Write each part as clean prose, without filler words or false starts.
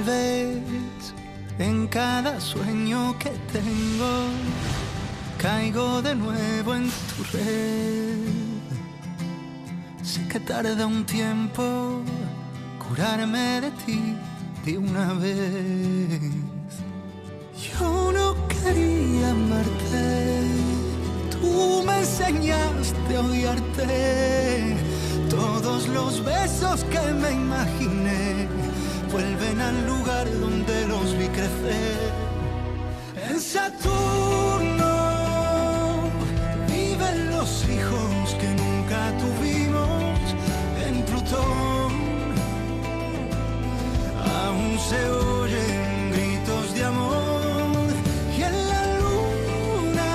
vez en cada sueño que tengo caigo de nuevo en tu red. Sé que tarda un tiempo curarme de ti de una vez. Yo no quería amarte, tú me enseñaste a odiarte. Todos los besos que me imaginé vuelven al lugar donde los vi crecer. En Saturno viven los hijos que nunca tuvimos. En Plutón aún se oyen gritos de amor. Y en la luna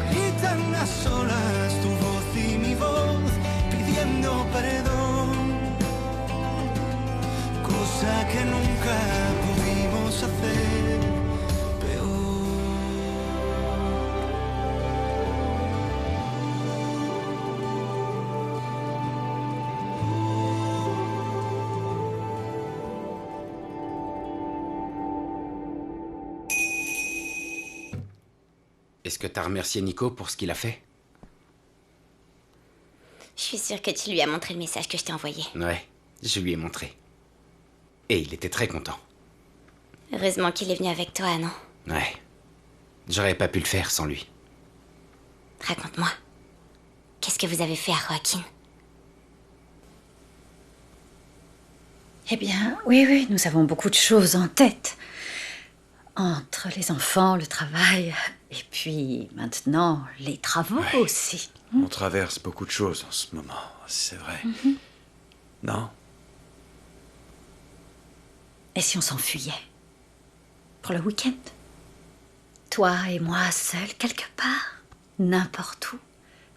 gritan a solas tu voz y mi voz pidiendo perdón, cosa que nunca pudimos hacer peor. Est-ce que t'as remercié Nico pour ce qu'il a fait? Je suis sûre que tu lui as montré le message que je t'ai envoyé. Ouais, je lui ai montré. Et il était très content. Heureusement qu'il est venu avec toi, non? Ouais. J'aurais pas pu le faire sans lui. Raconte-moi. Qu'est-ce que vous avez fait à Joaquin? Eh bien, oui, nous avons beaucoup de choses en tête. Entre les enfants, le travail, et puis maintenant, les travaux aussi. On traverse beaucoup de choses en ce moment, c'est vrai. Non? Et si on s'enfuyait? Pour le week-end? Toi et moi, seuls, quelque part, n'importe où,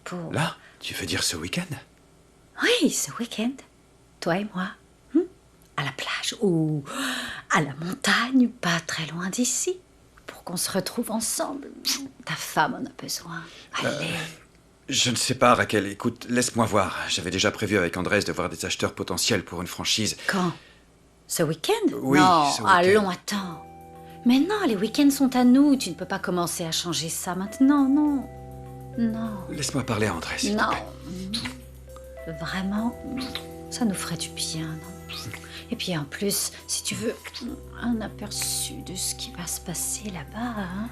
pour... Là? Tu veux dire ce week-end? Oui, ce week-end. Toi et moi. À la plage ou à la montagne, pas très loin d'ici. Pour qu'on se retrouve ensemble. Ta femme en a besoin. Allez. Je ne sais pas, Raquel. Écoute, laisse-moi voir. J'avais déjà prévu avec Andrés de voir des acheteurs potentiels pour une franchise. Quand? Ce week-end? Oui, non, ce week-end. allons, attends. Mais non, les week-ends sont à nous. Tu ne peux pas commencer à changer ça maintenant, non. Non. Laisse-moi parler à Andrés, s'il te Non. plaît. Vraiment, ça nous ferait du bien, non? Et puis en plus, si tu veux un aperçu de ce qui va se passer là-bas, hein?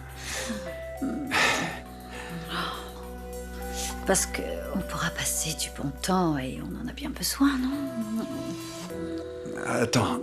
Parce qu'on pourra passer du bon temps et on en a bien besoin, non? Attends.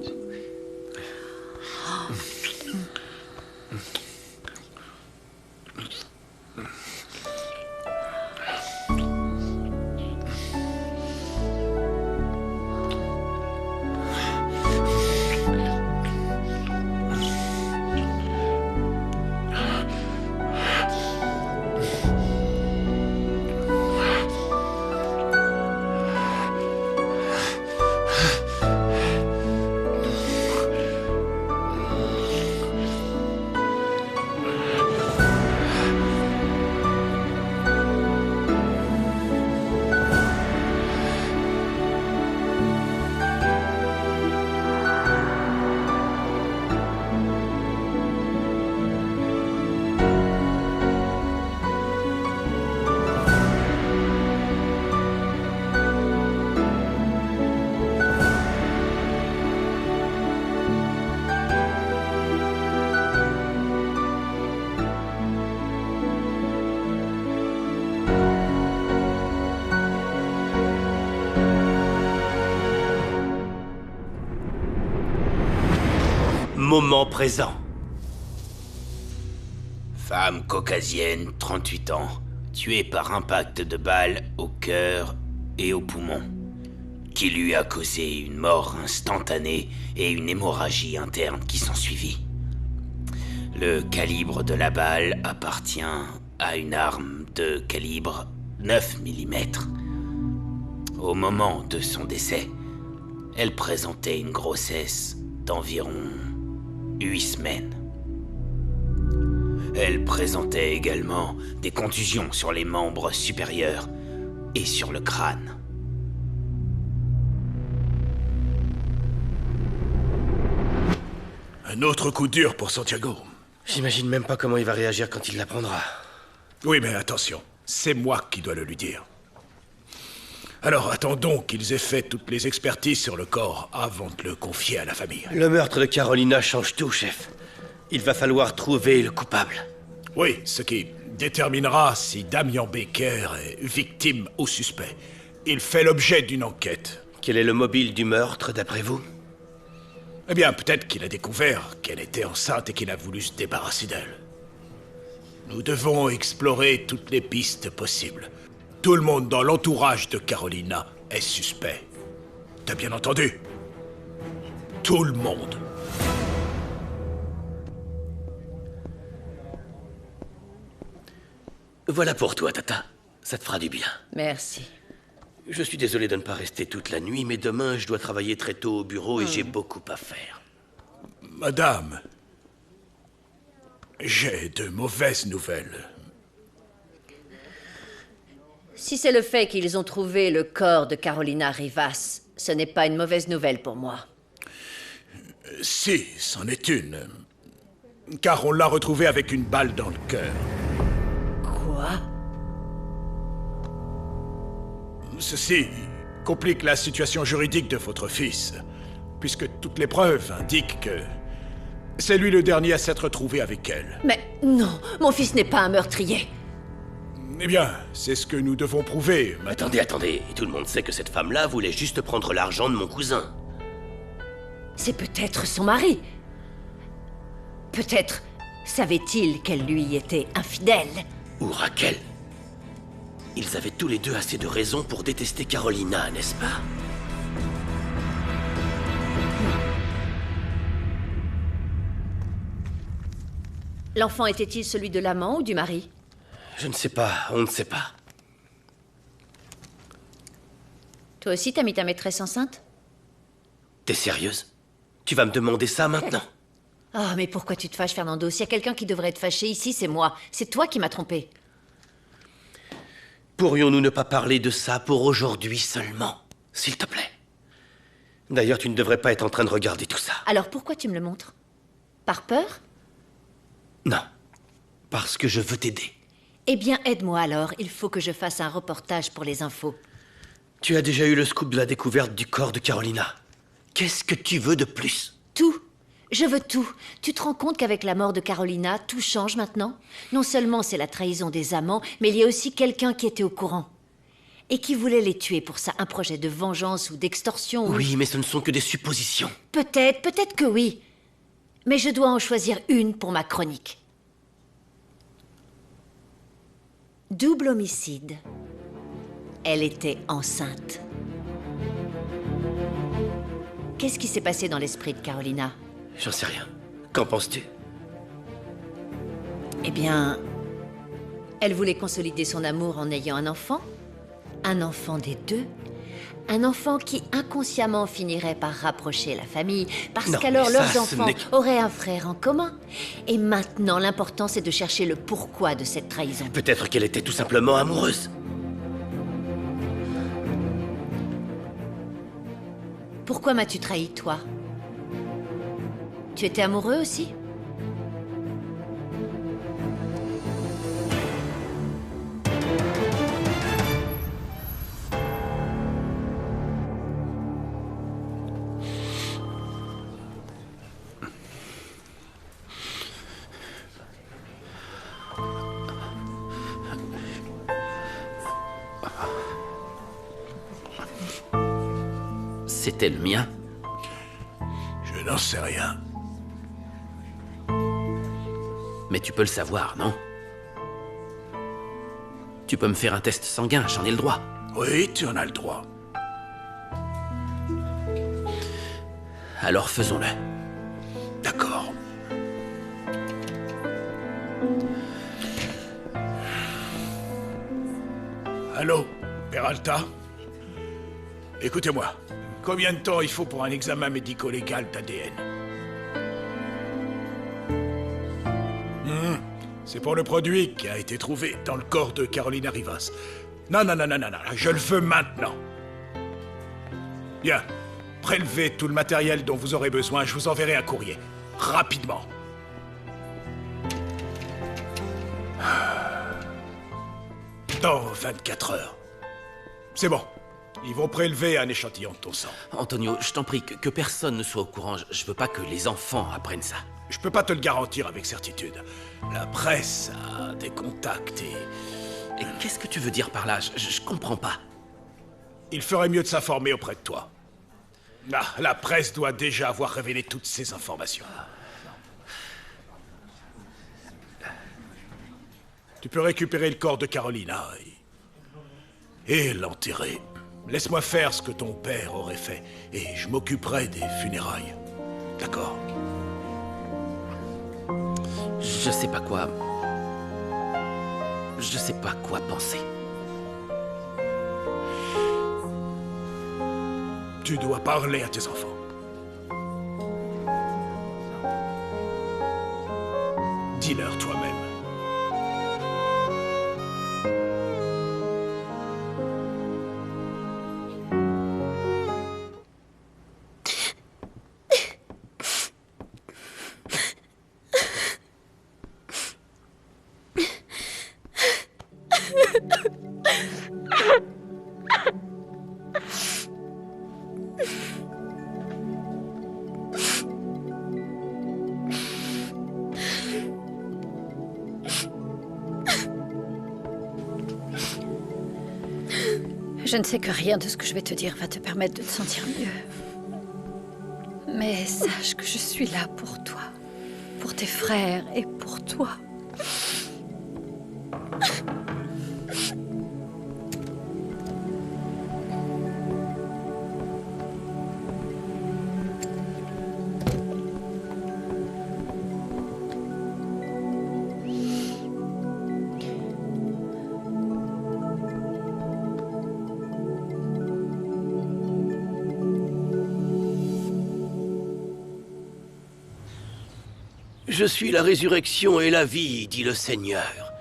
Moment présent. Femme caucasienne, 38 ans, tuée par impact de balle au cœur et au poumon, qui lui a causé une mort instantanée et une hémorragie interne qui s'ensuivit. Le calibre de la balle appartient à une arme de calibre 9 mm. Au moment de son décès, elle présentait une grossesse d'environ 8 semaines. Elle présentait également des contusions sur les membres supérieurs et sur le crâne. Un autre coup dur pour Santiago. J'imagine même pas comment il va réagir quand il l'apprendra. Oui, mais attention, c'est moi qui dois le lui dire. Alors attendons qu'ils aient fait toutes les expertises sur le corps avant de le confier à la famille. Le meurtre de Carolina change tout, chef. Il va falloir trouver le coupable. Oui, ce qui déterminera si Damien Baker est victime ou suspect. Il fait l'objet d'une enquête. Quel est le mobile du meurtre, d'après vous? Eh bien, peut-être qu'il a découvert qu'elle était enceinte et qu'il a voulu se débarrasser d'elle. Nous devons explorer toutes les pistes possibles. Tout le monde dans l'entourage de Carolina est suspect. T'as bien entendu? Tout le monde. Voilà pour toi, Tata. Ça te fera du bien. Merci. Je suis désolé de ne pas rester toute la nuit, mais demain, je dois travailler très tôt au bureau et j'ai beaucoup à faire. Madame, j'ai de mauvaises nouvelles. Si c'est le fait qu'ils ont trouvé le corps de Carolina Rivas, ce n'est pas une mauvaise nouvelle pour moi. Si, c'en est une. Car on l'a retrouvée avec une balle dans le cœur. Quoi? Ceci complique la situation juridique de votre fils, puisque toutes les preuves indiquent que c'est lui le dernier à s'être retrouvé avec elle. Mais non, mon fils n'est pas un meurtrier. Eh bien, c'est ce que nous devons prouver maintenant. Attendez, tout le monde sait que cette femme-là voulait juste prendre l'argent de mon cousin. C'est peut-être son mari. Peut-être savait-il qu'elle lui était infidèle. Ou Raquel. Ils avaient tous les deux assez de raisons pour détester Carolina, n'est-ce pas? L'enfant était-il celui de l'amant ou du mari? Je ne sais pas, on ne sait pas. Toi aussi, t'as mis ta maîtresse enceinte? T'es sérieuse? Tu vas me demander ça maintenant? Oh, mais pourquoi tu te fâches, Fernando? S'il y a quelqu'un qui devrait être fâché ici, c'est moi. C'est toi qui m'as trompé. Pourrions-nous ne pas parler de ça pour aujourd'hui seulement, s'il te plaît? D'ailleurs, tu ne devrais pas être en train de regarder tout ça. Alors pourquoi tu me le montres? Par peur? Non, parce que je veux t'aider. Eh bien, aide-moi alors. Il faut que je fasse un reportage pour les infos. Tu as déjà eu le scoop de la découverte du corps de Carolina. Qu'est-ce que tu veux de plus? Tout. Je veux tout. Tu te rends compte qu'avec la mort de Carolina, tout change maintenant? Non seulement c'est la trahison des amants, mais il y a aussi quelqu'un qui était au courant. Et qui voulait les tuer pour ça. Un projet de vengeance ou d'extorsion ou... Oui, mais ce ne sont que des suppositions. Peut-être que oui. Mais je dois en choisir une pour ma chronique. Double homicide. Elle était enceinte. Qu'est-ce qui s'est passé dans l'esprit de Carolina? J'en sais rien. Qu'en penses-tu? Eh bien, elle voulait consolider son amour en ayant un enfant des deux, un enfant qui inconsciemment finirait par rapprocher la famille, parce Non, qu'alors mais ça, leurs ce enfants n'est- auraient un frère en commun. Et maintenant, l'important c'est de chercher le pourquoi de cette trahison. Peut-être qu'elle était tout simplement amoureuse. Pourquoi m'as-tu trahi, toi? Tu étais amoureux aussi? C'était le mien. Je n'en sais rien. Mais tu peux le savoir, non? Tu peux me faire un test sanguin, j'en ai le droit. Oui, tu en as le droit. Alors faisons-le. D'accord. Allô, Peralta? Écoutez-moi. Combien de temps il faut pour un examen médico-légal d'ADN? C'est pour le produit qui a été trouvé dans le corps de Carolina Rivas. Non, je le veux maintenant. Bien, prélevez tout le matériel dont vous aurez besoin, je vous enverrai un courrier. rapidement. Dans 24 heures. C'est bon. Ils vont prélever un échantillon de ton sang. Antonio, je t'en prie, que personne ne soit au courant. Je veux pas que les enfants apprennent ça. Je peux pas te le garantir avec certitude. La presse a des contacts Et qu'est-ce que tu veux dire par là? Je comprends pas. il ferait mieux de s'informer auprès de toi. Ah, la presse doit déjà avoir révélé toutes ces informations. Tu peux récupérer le corps de Carolina et l'enterrer. Laisse-moi faire ce que ton père aurait fait, et je m'occuperai des funérailles. D'accord? Je sais pas quoi... Je sais pas quoi penser. Tu dois parler à tes enfants. Dis-leur toi-même. Je ne sais que rien de ce que je vais te dire va te permettre de te sentir mieux. Mais sache que je suis là pour toi, pour tes frères et pour toi. Je suis la résurrection et la vie, dit le Seigneur.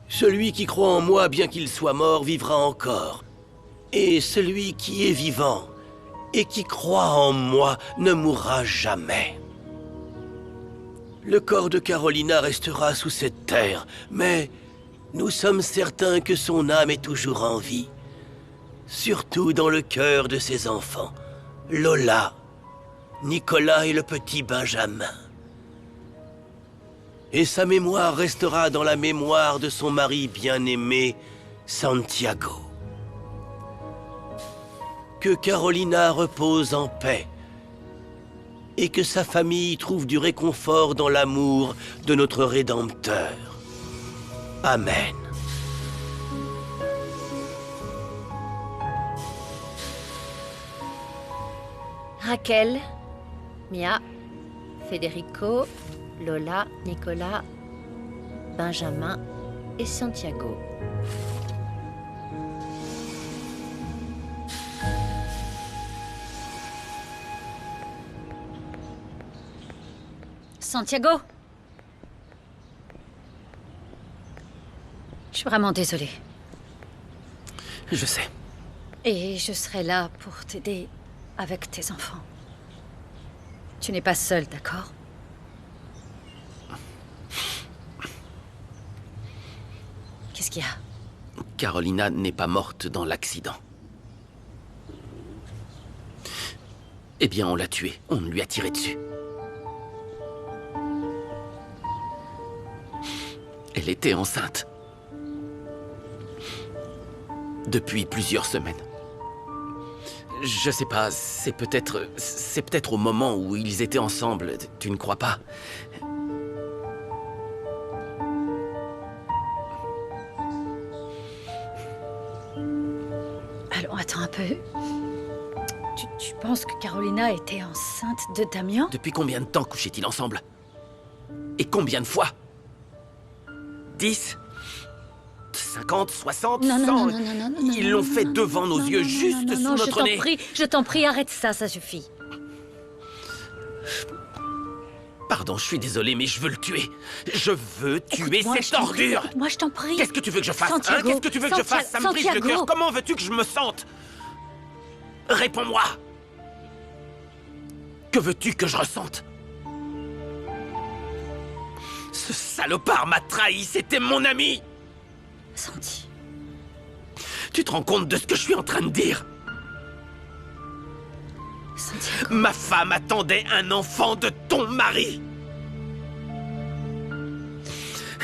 Celui qui croit en moi, bien qu'il soit mort, vivra encore. Et celui qui est vivant et qui croit en moi ne mourra jamais. Le corps de Carolina restera sous cette terre, mais nous sommes certains que son âme est toujours en vie. Surtout dans le cœur de ses enfants, Lola, Nicolas et le petit Benjamin. Et sa mémoire restera dans la mémoire de son mari bien-aimé, Santiago. Que Carolina repose en paix et que sa famille trouve du réconfort dans l'amour de notre Rédempteur. Amen. Raquel, Mia, Federico, Lola, Nicolas, Benjamin et Santiago. Santiago! Je suis vraiment désolée. Je sais. Et je serai là pour t'aider avec tes enfants. Tu n'es pas seul, d'accord? Qu'est-ce qu'il y a? Carolina n'est pas morte dans l'accident. Eh bien, on l'a tuée. On lui a tiré dessus. Elle était enceinte. Depuis plusieurs semaines. Je sais pas, c'est peut-être au moment où ils étaient ensemble, tu ne crois pas? Allons, attends un peu. Tu penses que Carolina était enceinte de Damien? Depuis combien de temps couchaient-ils ensemble? Et combien de fois? 10? 50? 60? 100? Non, Ils l'ont fait devant nos yeux, juste sous notre nez. Je t'en prie, arrête ça, ça suffit. Pardon, je suis désolé, mais je veux le tuer. Je veux tuer cette ordure. Moi, je t'en prie. Qu'est-ce que tu veux que je fasse, hein? Qu'est-ce que tu veux que je fasse? Ça me brise le cœur. Comment veux-tu que je me sente? Réponds-moi. Que veux-tu que je ressente? Ce salopard m'a trahi, c'était mon ami! Santi. Tu te rends compte de ce que je suis en train de dire? Santiago. Ma femme attendait un enfant de ton mari!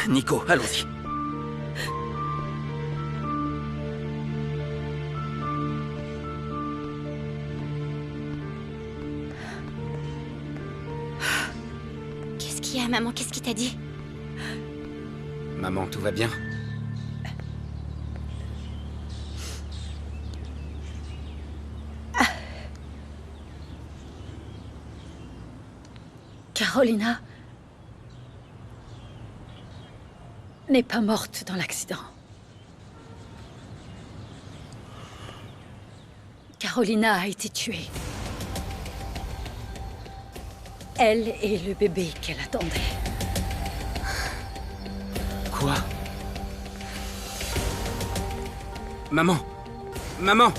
Nico, allons-y. Qu'est-ce qu'il y a, maman? Qu'est-ce qu'il t'a dit? Maman, tout va bien? Carolina n'est pas morte dans l'accident. Carolina a été tuée. Elle et le bébé qu'elle attendait. Quoi? Maman! Maman!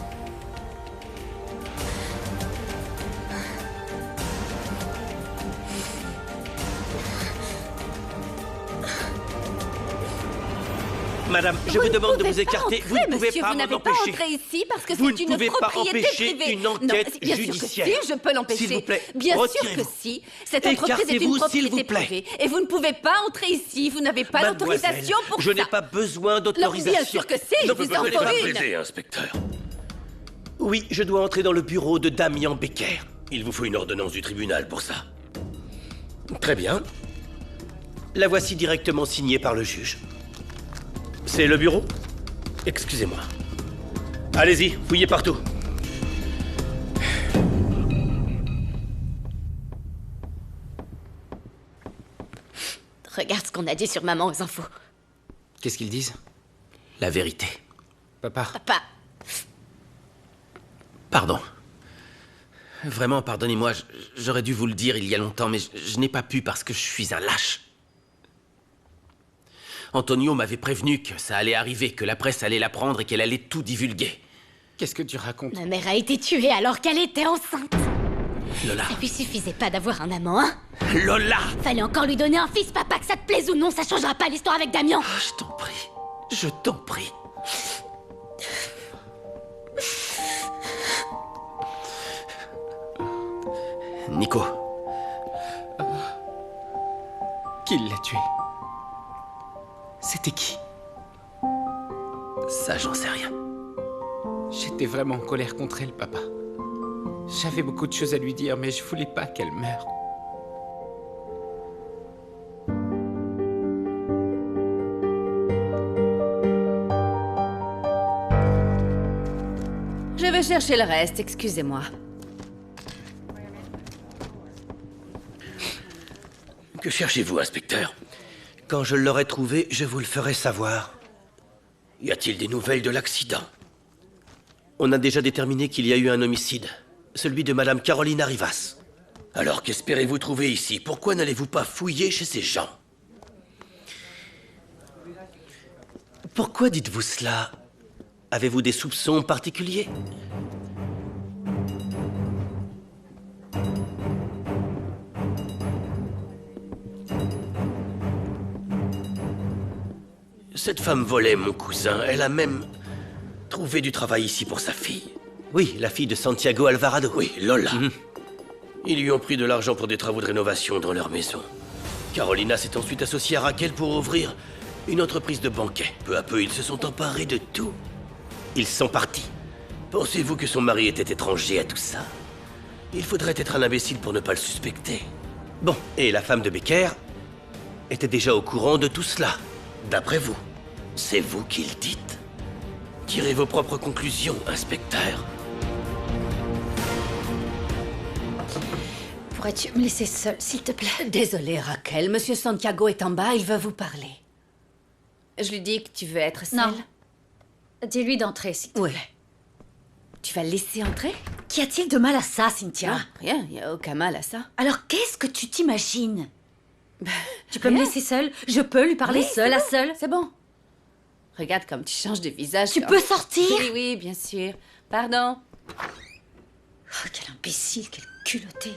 Madame, je vous demande de vous écarter. Vous ne pouvez pas vous m'en n'avez pas empêcher. entré ici parce que Vous c'est ne une pouvez pas propriété empêcher privée. une enquête Non, bien judiciaire. sûr que si, je peux l'empêcher. S'il vous plaît, Bien sûr retirez-vous. que si. Cette entreprise est Écartez-vous, une s'il vous propriété plaît. privée. Et vous ne pouvez pas entrer ici. Vous n'avez pas Mademoiselle, l'autorisation pour je ça. n'ai pas besoin Non, d'autorisation. bien sûr que si. Je vous en faut une. inspecteur. Oui, je dois entrer dans le bureau de Damien Becker. Il vous faut une ordonnance du tribunal pour ça. Très bien. La voici directement signée par le juge. C'est le bureau? Excusez-moi. Allez-y, fouillez partout. Regarde ce qu'on a dit sur maman aux infos. Qu'est-ce qu'ils disent? La vérité. Papa? Papa, Pardon. Vraiment, pardonnez-moi, j'aurais dû vous le dire il y a longtemps, mais je n'ai pas pu parce que je suis un lâche. Antonio m'avait prévenu que ça allait arriver, que la presse allait l'apprendre et qu'elle allait tout divulguer. Qu'est-ce que tu racontes? ma mère a été tuée alors qu'elle était enceinte. Lola. Ça lui suffisait pas d'avoir un amant, hein? Lola! Fallait encore lui donner un fils, papa, que ça te plaise ou non, ça changera pas l'histoire avec Damien. Oh, je t'en prie. Je t'en prie. Nico. Qui l'a tué? C'était qui? Ça, j'en sais rien. J'étais vraiment en colère contre elle, papa. J'avais beaucoup de choses à lui dire, mais je voulais pas qu'elle meure. Je vais chercher le reste, excusez-moi. Que cherchez-vous, inspecteur? Quand je l'aurai trouvé, je vous le ferai savoir. Y a-t-il des nouvelles de l'accident? On a déjà déterminé qu'il y a eu un homicide. Celui de Madame Carolina Rivas. Alors qu'espérez-vous trouver ici? Pourquoi n'allez-vous pas fouiller chez ces gens? Pourquoi dites-vous cela? Avez-vous des soupçons particuliers? Cette femme volait mon cousin. Elle a même trouvé du travail ici pour sa fille. Oui, la fille de Santiago Alvarado. Oui, Lola. Ils lui ont pris de l'argent pour des travaux de rénovation dans leur maison. Carolina s'est ensuite associée à Raquel pour ouvrir une entreprise de banquet. Peu à peu, ils se sont emparés de tout. Ils sont partis. Pensez-vous que son mari était étranger à tout ça? Il faudrait être un imbécile pour ne pas le suspecter. Bon, et la femme de Becker était déjà au courant de tout cela. D'après vous, c'est vous qui le dites. Tirez vos propres conclusions, inspecteur. Pourrais-tu me laisser seule, s'il te plaît? Désolée, Raquel. Monsieur Santiago est en bas, il veut vous parler. Je lui dis que tu veux être seule? Non. Dis-lui d'entrer, s'il te Oui. plaît. Tu vas le laisser entrer? Qu'y a-t-il de mal à ça, Cynthia? Rien, il n'y a aucun mal à ça. Alors qu'est-ce que tu t'imagines? Tu peux rien. me laisser seule? Je peux lui parler Oui, seule à c'est bon, seule? C'est bon. Regarde comme tu changes de visage. Tu comme- peux sortir? Oui, oui, bien sûr. Pardon. Oh, quel imbécile, quel culotté.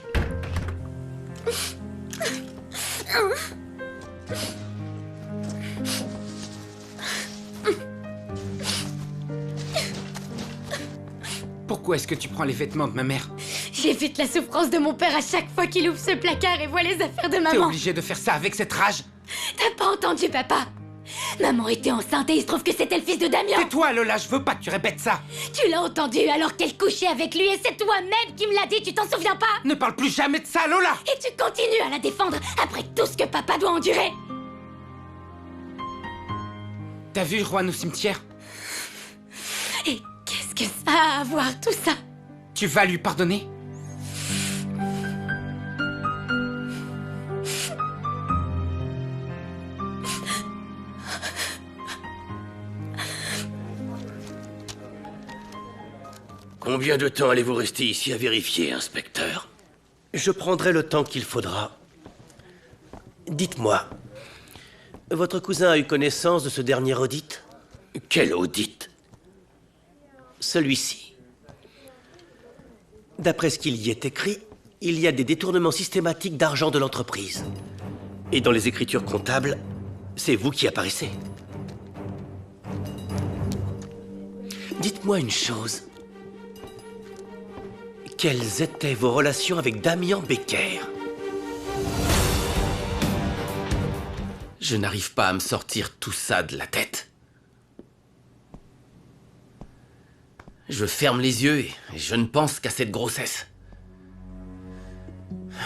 Pourquoi est-ce que tu prends les vêtements de ma mère? J'évite la souffrance de mon père à chaque fois qu'il ouvre ce placard et voit les affaires de T'es maman. obligé de faire ça avec cette rage? T'as pas entendu, papa? Maman était enceinte et il se trouve que c'était le fils de Damien. Tais-toi, Lola, je veux pas que tu répètes ça. Tu l'as entendu alors qu'elle couchait avec lui et c'est toi-même qui me l'as dit, tu t'en souviens pas? Ne parle plus jamais de ça, Lola. Et tu continues à la défendre après tout ce que papa doit endurer. T'as vu Juan au cimetière? Et qu'est-ce que ça a à voir tout ça? Tu vas lui pardonner? Combien de temps allez-vous rester ici à vérifier, inspecteur? Je prendrai le temps qu'il faudra. Dites-moi, votre cousin a eu connaissance de ce dernier audit? Quel audit? Celui-ci. D'après ce qu'il y est écrit, il y a des détournements systématiques d'argent de l'entreprise. Et dans les écritures comptables, c'est vous qui apparaissez. Dites-moi une chose. Quelles étaient vos relations avec Damien Becker? Je n'arrive pas à me sortir tout ça de la tête. Je ferme les yeux et je ne pense qu'à cette grossesse.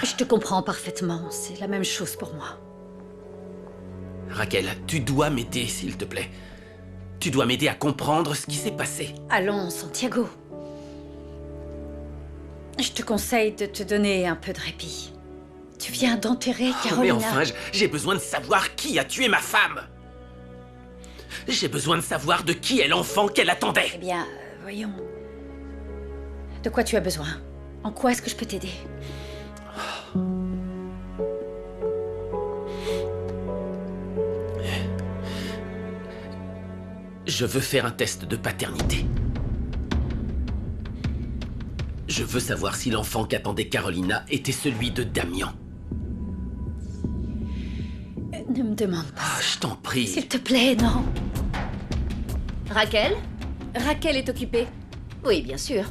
Je te comprends parfaitement, c'est la même chose pour moi. Raquel, tu dois m'aider, s'il te plaît. Tu dois m'aider à comprendre ce qui s'est passé. Allons, Santiago. Je te conseille de te donner un peu de répit. Tu viens d'enterrer Carolina. Mais enfin, j'ai besoin de savoir qui a tué ma femme. J'ai besoin de savoir de qui est l'enfant qu'elle attendait. Eh bien, voyons. De quoi tu as besoin? En quoi est-ce que je peux t'aider? Je veux faire un test de paternité. Je veux savoir si l'enfant qu'attendait Carolina était celui de Damien. Ne me demande pas. Ah, je t'en prie. S'il te plaît, non. Raquel? Raquel est occupée? Oui, bien sûr.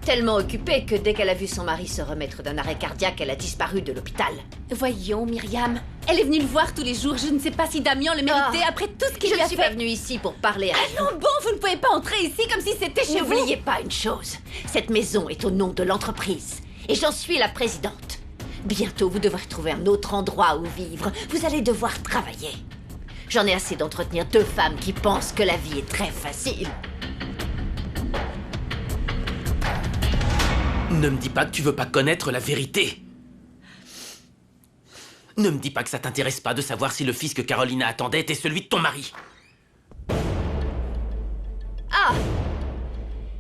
Tellement occupée que dès qu'elle a vu son mari se remettre d'un arrêt cardiaque, elle a disparu de l'hôpital. Voyons, Myriam. Elle est venue le voir tous les jours. Je ne sais pas si Damien le méritait après tout ce qu'il lui a fait. Je ne suis pas venue ici pour parler à vous. Allons bon, vous ne pouvez pas entrer ici comme si c'était chez vous. N'oubliez pas une chose. Cette maison est au nom de l'entreprise. Et j'en suis la présidente. Bientôt, vous devrez trouver un autre endroit où vivre. Vous allez devoir travailler. J'en ai assez d'entretenir deux femmes qui pensent que la vie est très facile. Ne me dis pas que tu veux pas connaître la vérité. Ne me dis pas que ça t'intéresse pas de savoir si le fils que Carolina attendait était celui de ton mari. Ah!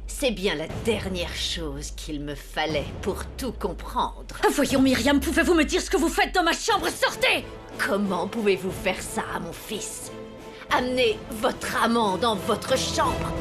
C'est bien la dernière chose qu'il me fallait pour tout comprendre. Voyons, Myriam, pouvez-vous me dire ce que vous faites dans ma chambre? Sortez! Comment pouvez-vous faire ça à mon fils? Amenez votre amant dans votre chambre.